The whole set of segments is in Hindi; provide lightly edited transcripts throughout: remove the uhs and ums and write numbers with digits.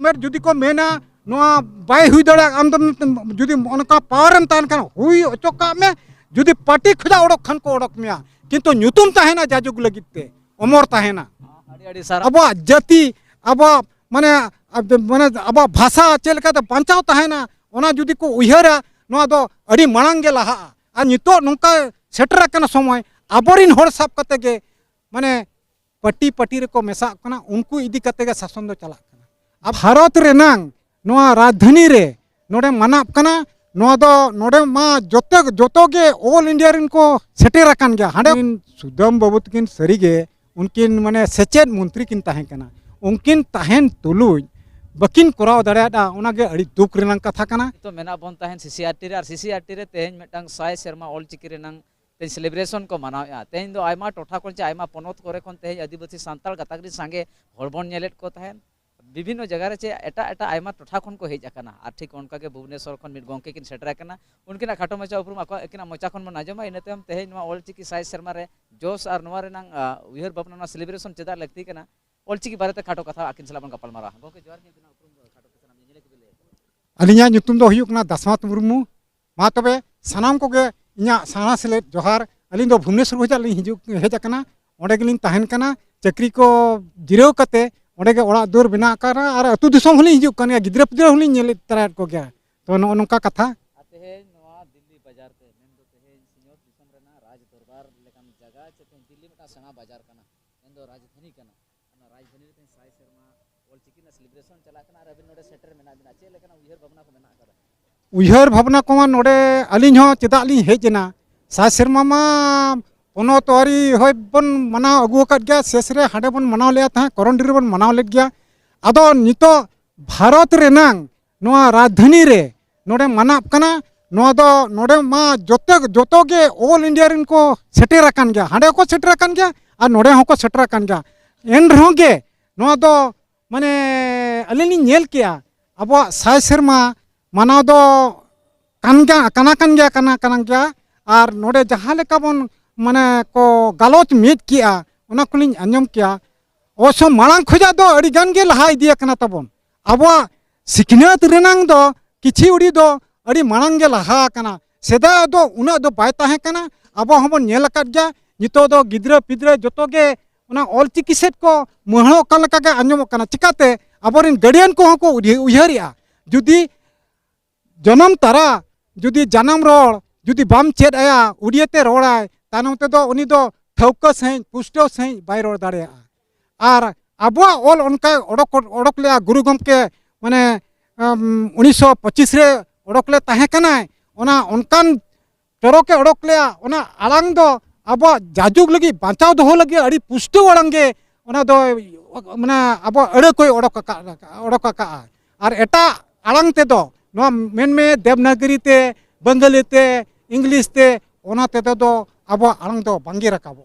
डेवलपमेंट जुदी को मेना नोआ बाय हुई दड़ा आम जुदी उनका पावरम तान खान हुई अचोका में जुदी पार्टी खुदा ओडक खान को ओडक मिया किंतु ᱧᱩᱛᱩᱢ ताहेना जाजुग लगित ते अमर ताहेना अब जाति अब माने माने अब भाषा चेलका बांचाव ताहेना ओना जुदी को उयहरा नोआ दो अड़ी मांग गे लहा आ नितो नोंका सेटर कना समय आबरिन होड़ साब कते गे माने पार्टी पार्टी रे को मेसा कना उनको इदी कते गे शासन दो चला कना अब भारत रेनांग नोआ राजधानी रे नोडे मानाप कना नोआ दो नोडे मा जोतो गे ऑल इंडिया रिन को सेटर अकन गया हांडे सुदम बाबू तकिन सरीगे उनकिन माने सेचेद मंत्री किन ताहें कना उनकिन ताहेन तुलुज बकिन कराव दाड़ा उनागे अड़ी दुख रेनांग कथा कना तो मेना बोन ताहेन सीसीआरटी रे सीसीआरटी रे तेहेन मेटांग 100 सेरमा ऑल चिकी रेनांग ते सेलिब्रेशन को मनाया तेहेन दो आयमा टोठा कोन चे आयमा पोनोत करे कोन तेहेन आदिवासी सांताल गतागरी सांगे हड़बन नेलेट को ताहेन विभिन्न जगह रे चे एटा एटा आयमा टोठा खन को हेज अकना आर ठीक उनका के भुवनेश्वर खन मिट गोंके किन सेटर अकना उनकिना खाटो मचा उपरुम अको एकिना मचा खन मन आजमा इनते हम तेहेन नवा ऑल चिकी 100 सेरमा रे जोश आर नवा रेनांग उयहर बापना सेलिब्रेशन चेदा लगती कना ऑल चिकी बारे ते खाटो कथा आकिन सलाबन गपाल मारा गोके जोर नि बिना उपरुम खाटो कथा नाम नेले के ले अलिया ᱧᱩᱛᱩᱢ दो हुयुक ना दसमात मुर्मू मा तबे सनाम को गे इना साना सेले जोहार अलिन दो भुवनेश्वर होजा लि हिजु हेज अकना ओंडे गेलिन ताहेन कना चक्री को जिरेव कते ओंडे गे ओड़ा दूर बिना करा और अतु दिसोम हलि हिजु कन गिद्रा पिद्रा हलि नेले तराट को गया तो नोका कथा आते नोआ दिल्ली बाजार ते मेन दो तेहे सिनियर दिसोम रेना राज दरबार लेकान जगह चते दिल्ली में सेना बाजार कना मेन दो राजधानी कना ना राजधानी रे 100 सेरमा ऑल चिकी ना सेलिब्रेशन चला कना और अबिन नोडे सेटर मेना बिना चे लेकन उयहर भावना को मेना करा उयहर भावना को नोडे अलिन हो चेदा लि हेजना 100 सेरमा मा पोनो तोरी होय बन मनाव अगु कट गया शेषरे हाडे बन मनाव ले था करंडी रे बन मनाव ले गया आदो नितो भारत रेनांग नोआ राजधानी रे नोडे मनाप कना नोआ दो नोडे मा जोतो गे ऑल इंडिया रिन को सेटर अकन गया हाडे को सेटर अकन गया और नोडे होको सेटर अकन गया एन रहोगे नोआ दो माने अलिनी नेल किया अब 100 सेरमा मनाव दो कन गया और नोडे जहां लेका बन माने को गालोच मीट किया उना कुलिन अंजम किया ओसो मांग खोजा दो अड़ी गान गे लहा इदिया कना तबन आबो सिखनात रेनांग दो किछि उड़ी दो अड़ी मांग गे लहा कना सेदा दो उना दो बाय ताहे कना आबो हमन नेल काट गया नितो दो गिद्रा पिद्रा जतो गे उना ऑल चिकी सेट को महणो कल का गे अंजम कना चिकाते आबोरिन गार्डियन को को उयहरिया जुदी जन्म तारा जुदी जानम रोड जुदी बाम चेद आया उड़ियते रोड़ाय तानम ते दो उनी दो ठौका सही पुष्टो सही बाय रोड दाड़िया और आबो ऑल उनका ओडक ले गुरु गमके माने 1925 रे ओडक ले ताहे कनाय ओना उनकान चोरोके ओडक ले ओना आलांग दो आबो जाजुग लगी बांचाव दो लगी अड़ी पुष्टो ओडंगे ओना दो माने आबो अड़े कोई ओडक का और एटा आलांग ते दो नो मेन में देवनागरी ते बंगाली ते इंग्लिश ते ओना ते दो आबो आलांग दो बांगी रकाबो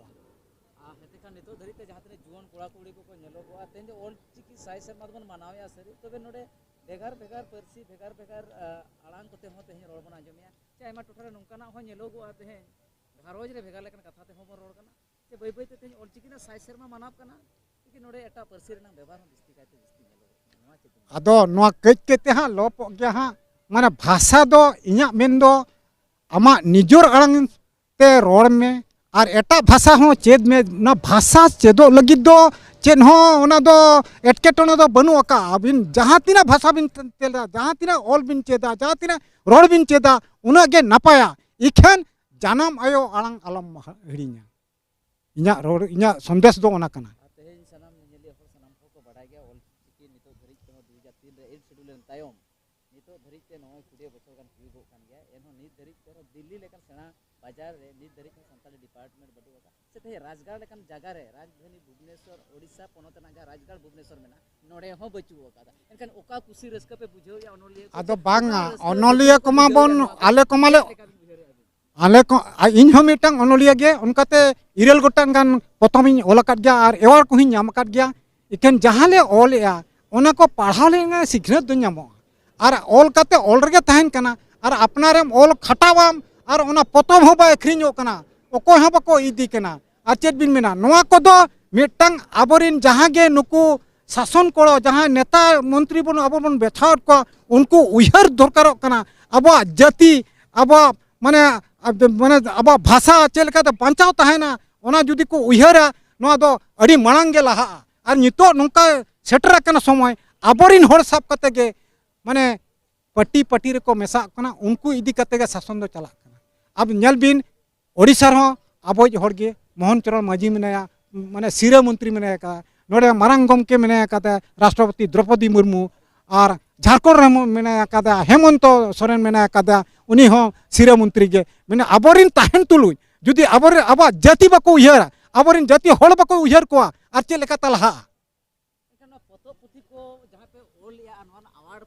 हेतेका नितो धरिते जहातने जुवन कोड़ा कुड़ी को नेलो को तेन ऑल चिकी 100 सेरमा बन मनावया सरी तबे नोडे बेगार बेगार परसी बेगार बेगार आलांग कोते हो तेहे रोड बना जमिया चाइमा टोठरे नोंकाना हो नेलो को आते हैं घरोज रे बेगार लेकन कथा ते हो रोड कना जे बय बय ते ऑल चिकी ना 100 सेरमा मनाव कना कि नोडे एटा परसी रेना व्यवहार दिस्ती काते दिस्ती नेलो आदो नोआ कज केते हा लोप गया हा माने भाषा दो इया मेन दो आमा निजोर आलांग ते रोड में और एटा भाषा हो चेद में ना भाषा चेदो लगी दो चेन हो ओना दो एटकेटोना दो बनु अका अबिन जहां तिना भाषा बिन तेला जहां तिना ऑल बिन चेदा जहां तिना रोड बिन चेदा उना गे नापाया इखेन जानम आयो आलांग आलम हिड़िया इना रोड इना संदेश दो ओना कना तेहेन सनाम नेले हो सनाम को बडाय गया ऑल चिकी नितो धरि ते 2003 रे एड शेड्यूल एन तायम नितो धरि ते नय कुडे बछर गान हुइगो कान गया एनो नित धरि ते दिल्ली लेकन सेना बाजार रे नित धरि संताली डिपार्टमेंट बडु का से राजगढ़ लेकन जगह रे राजधानी भुवनेश्वर ओडिशा पोनत नागा राजगढ़ भुवनेश्वर मेना नोडे हो बचु का एनकन ओका कुसी रस्का पे बुझो या अनोलिया आदो बांगा अनोलिया कोमा बन आले कोमाले आले को इन हो मिटंग अनोलिया गे उनकाते इरेल गोटांग गान प्रथम इन ओला काट गया और एवार को हिन नाम काट गया इकन जहाले ऑल या ओना को पढ़ाव लेना सिखनत दो नामो और ऑल काते ऑल रे ताहेन कना और अपनारेम ऑल खटावाम और ओना प्रथम हो बा अखरिñो कना ओको हबको इदी कना और चेत बिन मेना नोआ को दो मिटंग आबोरिन जहां गे नुकु शासन को जहाँ नेता मंत्री बन अब बन बेछाव को उनको उयहर दरकार कना अब जाति अब माने माने अब भाषा चलते बांचाव तहना ओना जुदी को उयहरा नोआ दो अड़ी मांग गे लहा और नितो नोंका सेटर कना समय आबोरिन होड़ साब कते गे माने पट्टी पट्टी रे को मेसा कना उनको इदी कते गे शासन दो चला कना अब नेल बिन ओडिशा रो आबोज होड़ गे मोहन चरण माझी मेनाया माने सिरा मंत्री मेनाया का नोडे मारांग गमके मेनाया का राष्ट्रपति द्रौपदी मुर्मू और झारखंड रे मेनाया का हेमंत सोरेन मेनाया का उनी हो सिरा मंत्री गे माने आबोरिन ताहेन तुलुज जुदी आबोरे अब जाति बाको उयहरा आबोरिन जाति होड़ बाको उयहर कोआ आर चे लेका तलहा पोतो पुथी को जहाँ पे ओल या अनवान अवार्ड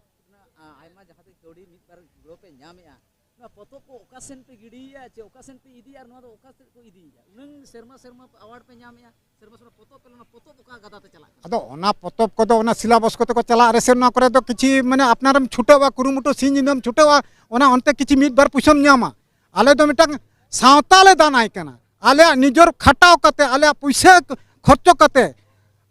आयमा जहाँ पे जोड़ी मित बार ग्रुप पे ᱧᱟᱢᱮᱜᱼᱟ ना पोतो को ओकासेन पे गिड़िया चे ओकासेन पे इदी और ना ओकासेन को इदी उनंग शर्मा शर्मा अवार्ड पे ᱧᱟᱢᱮᱜᱼᱟ शर्मा शर्मा पोतो पे ना पोतो का गदा ते चला अदो ओना पोतोब को ओना सिलेबस को चला रेसे ना करे दो किछि माने अपनारम छुटेवा कुरुमुटु सिंजिनम छुटेवा ओना ओनते किछि मित बार पुछम ᱧᱟᱢᱟ आले दो मिटंग सावताले दानाय कना आले निजर खटाव कते आले पैसा खर्चो कते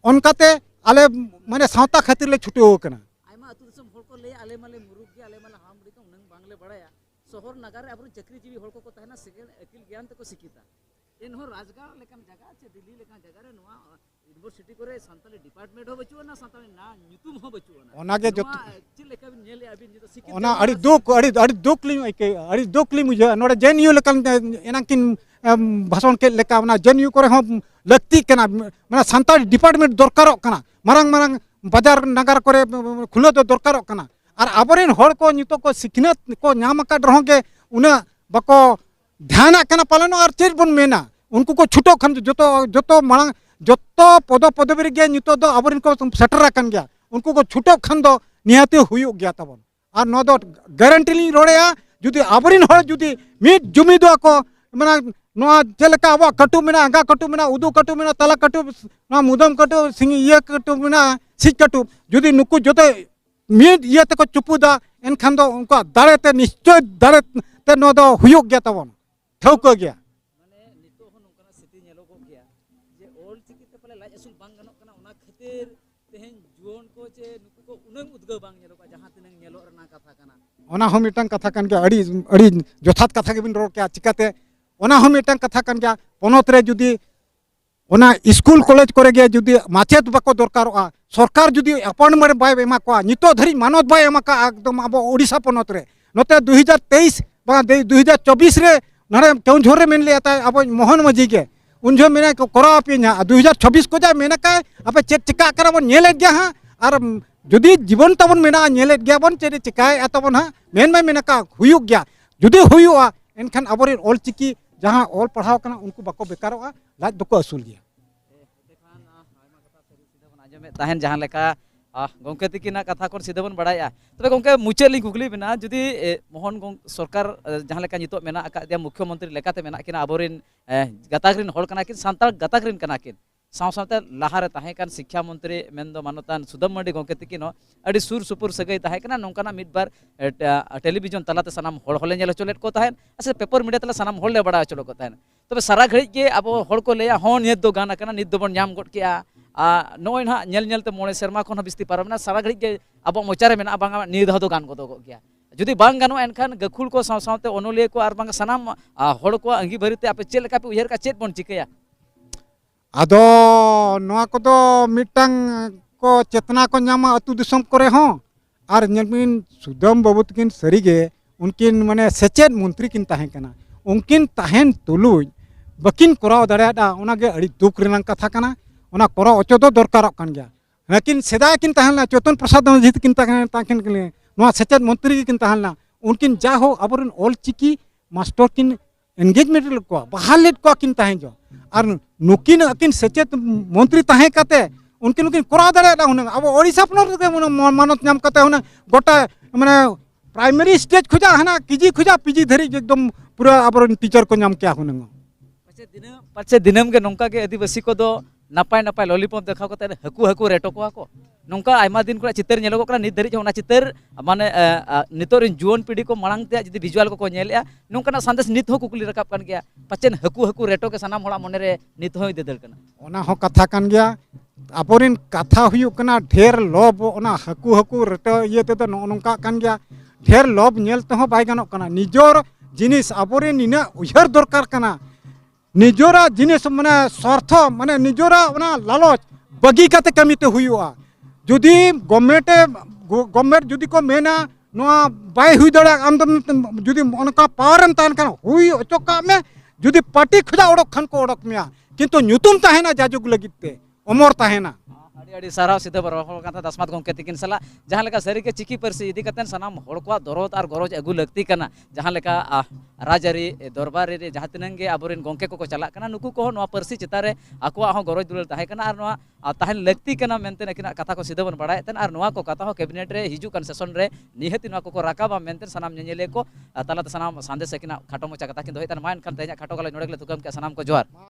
ओनकाते आले माने सावता खातिर ले छुटेव कना आयमा अतु दिसम होड़ को ले आले माले मुरुग के आले माले हाम रे को उनंग बांगले बड़ाया शहर नगर अब चक्री जीवी होड़ को तहना सेकेंड अकिल ज्ञान तक सिकिता इन हो राजगार लेकन जगह चे दिल्ली लेकन जगह रे नोआ यूनिवर्सिटी को रे संताली डिपार्टमेंट हो बचुआ ना संताली ना न्यूतुम हो बचुआ ना ओना के जो चे लेका बिन नेले अबिन जो सिकिता ओना अड़ी दुख ली मुझे नोडे जेएनयू लेकन एनाकिन भाषण के लेका ओना जेएनयू करे हो लगती कना माने संताली डिपार्टमेंट दरकारो कना मारंग मारंग बाजार नगर करे खुले तो दरकारो कना और आबोरिन होड़ को नितो को सिखनत को ᱧᱟᱢ का रहो के उना बको ध्यान कना पालन और चेज बन मेना उनको को छुटो खन जतो जतो मांग जतो पद पदवी गे नितो दो आबोरिन को सेटर कन गया उनको को छुटो खन दो निहाते हुयो गया तबन और न दो गारंटी ली रोड़ेया जुदी आबोरिन होड़ जुदी मिट जुमिदो को माने नोआ चलका अब कटु मेना आगा कटु मेना उदु कटु मेना तला कटु ना मुदम कटु सिंग ये कटु मेना सिच कटु जुदी नुकु जतो मिट ये तक चुपुदा एनखान दो उनको दाड़ेते निश्चय दाड़ेते न दो हुयो गया तबन ठौको गया माने नितो हो नोंकाना स्थिति नेलोगो गया जे ओल चिकिते पले लाज असुल बांग गनोक कना ओना खातिर तेहेन जुवन को चे नुकु को उनंग उद्गो बांग नेलोका जहां तिनंग नेलो रना कथा कना ओना हो मिटन कथा कन गया अड़ी जथात कथा के बिन रोड के चिकाते ओना हो मिटन कथा कन गया पोनोत रे जुदी ओना स्कूल कॉलेज करे गया जुदी माचेत बाको दरकारोआ सरकार जुदी अपॉइंटमेंट बाय एमा को नितो धरी मानत बाय एमा का एकदम अब ओडिशा पोनोत रे नोते 2023 बा 2024 रे नारे केउझोर रे मेन लेता अब मोहन मजी के उनझो मेना करा पिया 2026 को जा मेना का आपे चेक चिका कर बन नेले गया हां और जुदी जीवन तबन मेना नेले गया बन चेक चिकाय तबन हां मेन में मेना का हुयु गया जुदी हुयुआ एनखान अबोरे ऑल चिकी जहां ऑल पढ़ाव कना उनको बाको बेकारोआ लाज दको असूल गया देखलान आयमा कथा सरी सीधा बन आजमे ताहेन जहां लेका गोंके तिकिना कथा को सीधा बन बड़ाया तबे गोंके मुचेली कुकली बिना जुदी मोहन सरकार जहां लेका नितो मेना आका दिया मुख्यमंत्री लेकाते मेना किना अबोरिन गताग्रिन होड़ कना किन सांताल गताग्रिन कना किन सावसावते लाहारे ताहे कान शिक्षा मंत्री मेनदो मानतान सुदम मंडी गोंके तिकिनो अडी सुर सुपुर सगई ताहे कना नोंकाना मिदबार टेलीविजन तलाते सनाम होड़ होले नेल चलेट को ताहेन असे पेपर मीडिया तला सनाम होड़ ले बड़ा चलो को ताहेन तबे सारा घड़ी के अब होड़ को लेया हो नियत दो गाना कना नित दो बन ᱧᱟᱢ गड केया नोय ना नेल नेल ते मोणे शर्मा खन बिस्ती पारमना सारा घड़ी के अब मोचारे मेना बांगा निद हो दो गान को दो गया जुदी बांग गानो एनखान गखुल को सावसावते ओनोलिया को आर बांगा सनाम होड़ को अंगी भरिते आपे चेल का पे उयहर का चेत बन चिकया आदो नोआ को दो मिटंग को चेतना को ᱧᱟᱢᱟ अतु दिसम करे हो और नेलमिन सुदम बाबू तकिन सरीगे उनकिन माने सेचेद मंत्री किन ताहें कना उनकिन ताहेन तुलुज बकिन कराव दाड़ादा ओनागे अड़ी दुख रेनांग कथा कना ओना कराव अचो दो दरकारक कान गया लेकिन सेदा किन ताहेना चेतन प्रसाद जीत किन ताकेन के नोआ सेचेद मंत्री किन ताहेना उनकिन जा हो अबरन ऑल चिकी मास्टर किन एंगेजमेंट को बहाल लेट को किन ताहें जो और नुकिन अकिन सेचेत मंत्री ताहे काते उनकिन उनकिन कराव दाड़ादा हुन अब ओडिशा पनर के मानत ᱧᱟᱢ काते हुन गोटा माने प्राइमरी स्टेज खुजा हना केजी खुजा पीजी धरी एकदम पूरा अबरन टीचर को ᱧᱟᱢ क्या हुन पाचे दिनम के नोंका के आदिवासी को दो नापाय नापाय लॉलीपॉप देखा को ताने हकु हकु रेटो को नोंका आयमा दिन को चितर नेलो को नित धरी होना चितर माने नितोर जुवन पीढ़ी को मांग ते जदी विजुअल को नेलेया नोंका संदेश नित हो कुकली रकाब कान गया पाचेन हकु हकु रेटो के सनाम होड़ा मने रे नित हो दे दल कना ओना हो कथा कान गया आबोरेन कथा हुयुक कना ढेर लोभ ओना हकु हकु रटा ये ते नो नोंका कान गया ढेर लोभ नेल तेहो बाय गानोक कना निजोर जिनिस आबोरेन निना उयहर दरकार कना निजोरा जिनिस माने स्वार्थ माने निजोरा ओना लालच बगी काते कमिते हुयुआ जुदी गवर्नमेंट जुदी को मेना नोआ बाय हुई दड़ा आम जुदी ओनका पावरम तान कना हुई अचोका में जुदी पार्टी खुदा ओडक खान को ओडक मिया किंतु न्यूतुम ताहेना जाजुग लगिते अमर ताहेना अड़ी साराव सीधे बरहल कथा दसमात गमके तिकिन सला जहां लेका सरी के चिकी परसी इदी कतन सनाम हड़ को दरद और गरज अगु लगती कना जहां लेका राजारी दरबारी रे जहां तिनंग गे आबोरेन गमके को चला कना नुकु को नोआ परसी चितारे आकुआ हो गरज दुलल ताहे कना और नोआ ताहेन लगती कना मेनते नकिना कथा को सीधे बन बड़ाय तन और नोआ को कथा हो कैबिनेट रे हिजु कन सेशन रे निहति नोआ को राकाबा मेनते सनाम नेले को ताला सनाम संदेश किना खाटो मोचा कथा किन दोय तन मान खान तेजा खाटो गला नोडगले तुकम के सनाम को जोहार।